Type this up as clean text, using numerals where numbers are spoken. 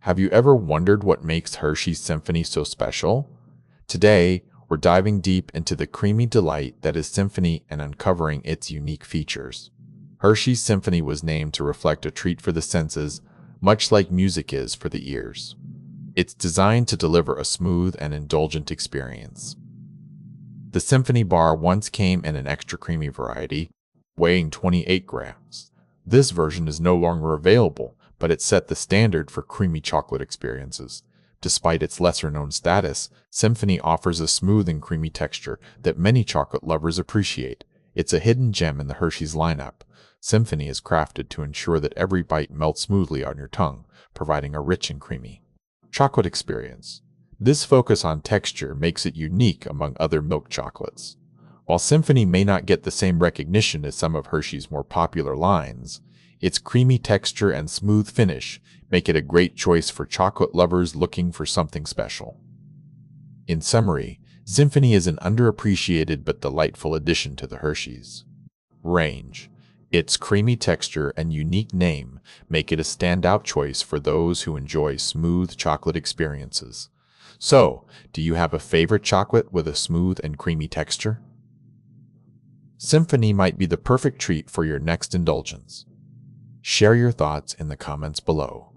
Have you ever wondered what makes Hershey's Symphony so special? Today, we're diving deep into the creamy delight that is Symphony and uncovering its unique features. Hershey's Symphony was named to reflect a treat for the senses, much like music is for the ears. It's designed to deliver a smooth and indulgent experience. The Symphony bar once came in an extra creamy variety, weighing 28 grams. This version is no longer available, but it set the standard for creamy chocolate experiences. Despite its lesser-known status, Symphony offers a smooth and creamy texture that many chocolate lovers appreciate. It's a hidden gem in the Hershey's lineup. Symphony is crafted to ensure that every bite melts smoothly on your tongue, providing a rich and creamy chocolate experience. This focus on texture makes it unique among other milk chocolates. While Symphony may not get the same recognition as some of Hershey's more popular lines, its creamy texture and smooth finish make it a great choice for chocolate lovers looking for something special. In summary, Symphony is an underappreciated but delightful addition to the Hershey's range. Its creamy texture and unique name make it a standout choice for those who enjoy smooth chocolate experiences. So, do you have a favorite chocolate with a smooth and creamy texture? Symphony might be the perfect treat for your next indulgence. Share your thoughts in the comments below.